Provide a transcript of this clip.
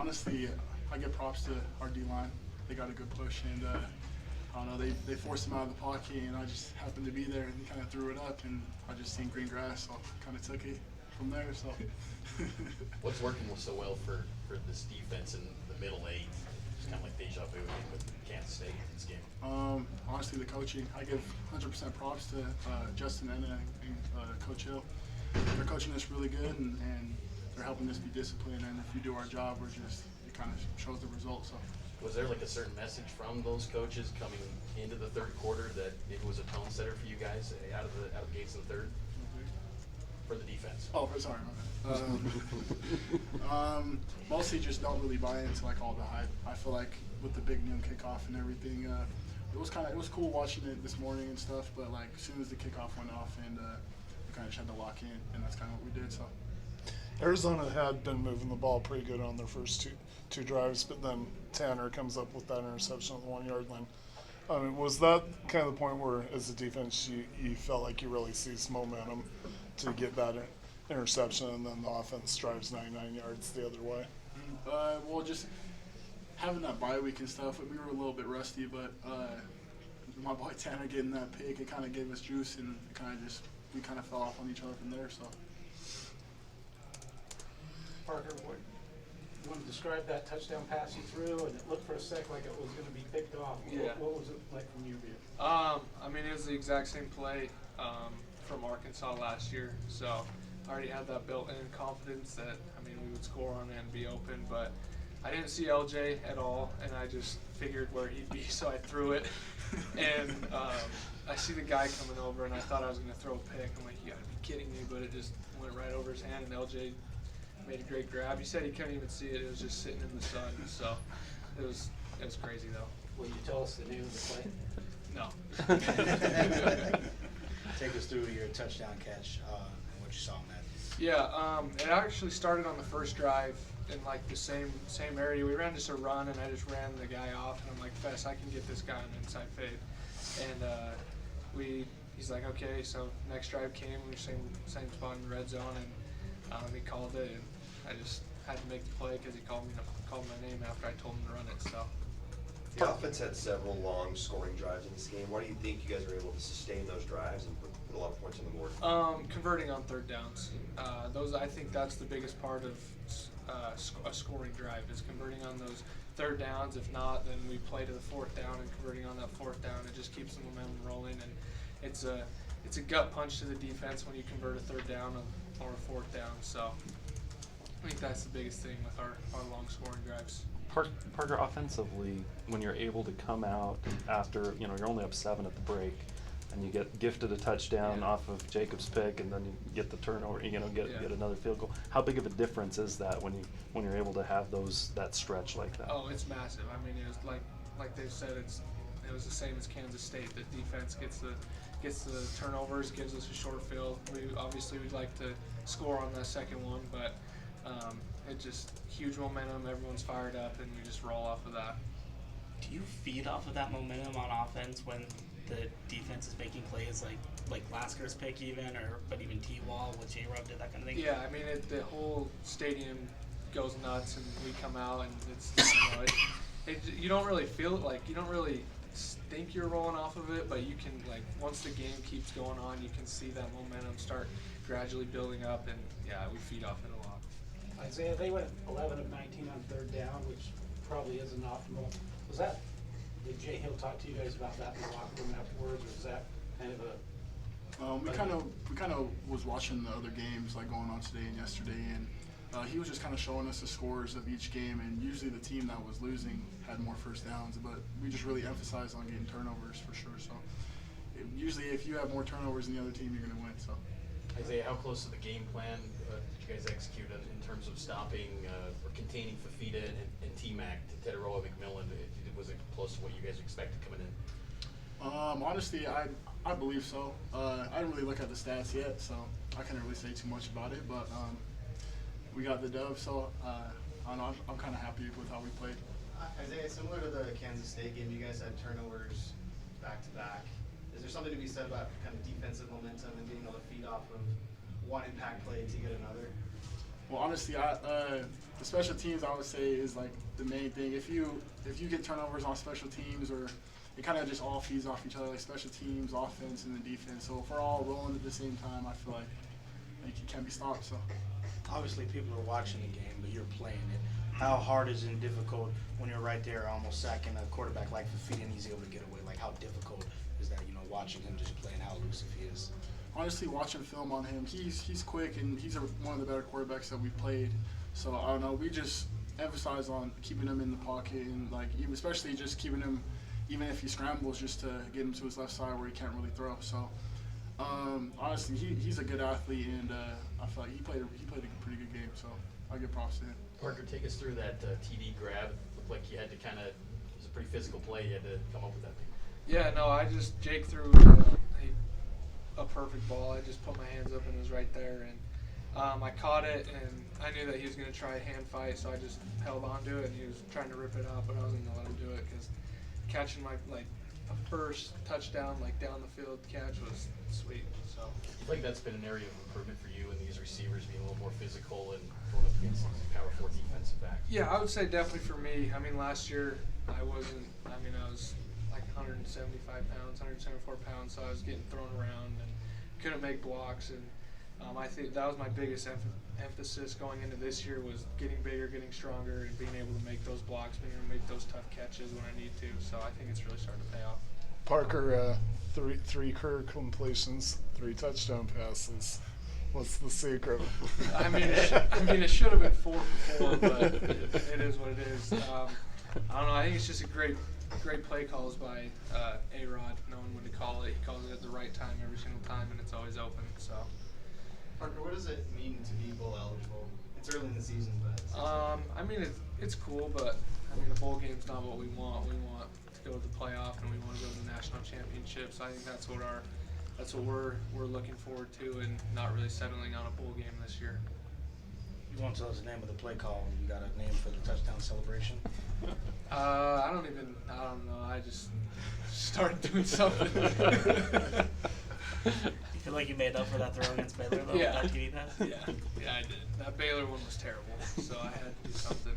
Honestly, I give props to our D-line. They got a good push, and I don't know, they forced him out of the pocket, and I just happened to be there, and he kind of threw it up, and I just seen green grass, so I kind of took it from there. So. What's working so well for this defense in the middle eight? It's kind of like deja vu with Kansas State in this game. Honestly, the coaching. I give 100% props to Justin and Coach Hill. They're coaching us really good, and they're helping us be disciplined. And if we do our job, it kind of shows the results. So. Was there like a certain message from those coaches coming into the third quarter that it was a tone setter for you guys out of the gates in the third? For the defense. Oh, sorry. Mostly just don't really buy into like all the hype. I feel like with the big noon kickoff and everything, it was cool watching it this morning and stuff. But like as soon as the kickoff went off, and we kind of just had to lock in, and that's kind of what we did. So. Arizona had been moving the ball pretty good on their first two drives, but then Tanner comes up with that interception on the 1 yard line. I mean, was that kind of the point where, as a defense, you felt like you really seized momentum to get that interception, and then the offense drives 99 yards the other way? Well, just having that bye week and stuff, we were a little bit rusty, but my boy Tanner getting that pick, it kind of gave us juice, and we kind of fell off on each other from there. So. Parker, you want to describe that touchdown pass you threw, and it looked for a sec like it was going to be picked off. Yeah. What was it like from your view? I mean, it was the exact same play from Arkansas last year, so I already had that built-in confidence that, I mean, we would score on it and be open, but I didn't see LJ at all, and I just figured where he'd be, so I threw it, and I see the guy coming over, and I thought I was going to throw a pick. I'm like, you got to be kidding me, but it just went right over his hand, and LJ made a great grab. He said he couldn't even see it. It was just sitting in the sun. So it was crazy though. Will you tell us the name of the play? No. Take us through your touchdown catch and what you saw in that. Yeah, it actually started on the first drive in like the same area. We ran just a run, and I just ran the guy off, and I'm like, Fess, I can get this guy on an inside fade. And he's like, okay. So next drive came, we were same spot in the red zone, and he called it, and I just had to make the play because he called my name after I told him to run it. So. The offense had several long scoring drives in this game. Why do you think you guys were able to sustain those drives and put a lot of points on the board? Converting on third downs. I think that's the biggest part of a scoring drive is converting on those third downs. If not, then we play to the fourth down, and converting on that fourth down, it just keeps the momentum rolling. And it's a gut punch to the defense when you convert a third down or a fourth down. So I think that's the biggest thing with our long scoring drives. Parker, offensively, when you're able to come out after, you're only up 7 at the break, and you get gifted a touchdown off of Jacob's pick, and then you get the turnover, get another field goal. How big of a difference is that when you're able to have that stretch like that? Oh, it's massive. I mean, it was like they've said, it was the same as Kansas State. The defense gets the turnovers, gives us a short field. We'd like to score on that second one, but it just huge momentum. Everyone's fired up, and we just roll off of that. Do you feed off of that momentum on offense when the defense is making plays like Glasker's pick but even T-Wall, what J-Rob did, that kind of thing? Yeah, I mean, the whole stadium goes nuts, and we come out, and it's you don't really feel it, you don't really think you're rolling off of it, but you can, once the game keeps going on, you can see that momentum start gradually building up, and we feed off it a lot. Isaiah, they went 11 of 19 on third down, which probably isn't optimal. Did Jay Hill talk to you guys about that in the locker room afterwards, or is that kind of a? We kind of was watching the other games going on today and yesterday, and he was just kind of showing us the scores of each game. And usually the team that was losing had more first downs, but we just really emphasized on getting turnovers for sure. So usually, if you have more turnovers than the other team, you're going to win. So. Isaiah, how close to the game plan did you guys execute in terms of stopping or containing Fafita and T-Mac to Tetaroa McMillan? Was it close to what you guys expected coming in? Honestly, I believe so. I didn't really look at the stats yet, so I can't really say too much about it. But we got the dub, so I'm kind of happy with how we played. Isaiah, similar to the Kansas State game, you guys had turnovers back to back. Is there something to be said about kind of defensive momentum and being able to feed off of one impact play to get another? Well, honestly, the special teams I would say is like the main thing. If you get turnovers on special teams, or it kind of just all feeds off each other, like special teams, offense, and the defense. So if we're all rolling at the same time, I feel like it can't be stopped. So Obviously, people are watching the game, but you're playing it. How hard is it and difficult when you're right there almost sacking a quarterback like Fafita and he's able to get away? Like, how difficult is that, watching him just playing how elusive he is? honestly, watching film on him, he's quick and he's one of the better quarterbacks that we've played. So I don't know, we just emphasize on keeping him in the pocket and especially just keeping him, even if he scrambles, just to get him to his left side where he can't really throw. So honestly, he's a good athlete, and I feel like he played a pretty good game. So I'll give props to him. Parker, take us through that TD grab. It looked like you had to it was a pretty physical play. You had to come up with that thing. Yeah, no, Jake threw a perfect ball. I just put my hands up and it was right there, and I caught it, and I knew that he was going to try a hand fight, so I just held on to it, and he was trying to rip it out, but I wasn't going to let him do it because catching my a first touchdown down the field catch was sweet. So I feel like that's been an area of improvement for you and these receivers being a little more physical and going up against these power 4 defensive backs. yeah, I would say definitely for me. I mean, last year I was like 175 pounds, 174 pounds, so I was getting thrown around and couldn't make blocks, and I think that was my biggest emphasis going into this year, was getting bigger, getting stronger, and being able to make those blocks, being able to make those tough catches when I need to. So I think it's really starting to pay off. Parker, three career completions, 3 touchdown passes. What's the secret? I mean, it should have been 4 for 4, but it is what it is. I don't know. I think it's just a great play calls by A-Rod, knowing when to call it. He calls it at the right time every single time, and it's always open. So. Parker, what does it mean to be bowl eligible? It's early in the season, but I mean, it's cool, but I mean, the bowl game's not what we want. We want to go to the playoff, and we want to go to the national championship. So I think that's what we're looking forward to, and not really settling on a bowl game this year. You won't tell us the name of the play call. You got a name for the touchdown celebration? I don't know. I just started doing something. You feel like you made up for that throw against Baylor, though, Yeah. with that TD pass? Yeah, I did. That Baylor one was terrible, so I had to do something.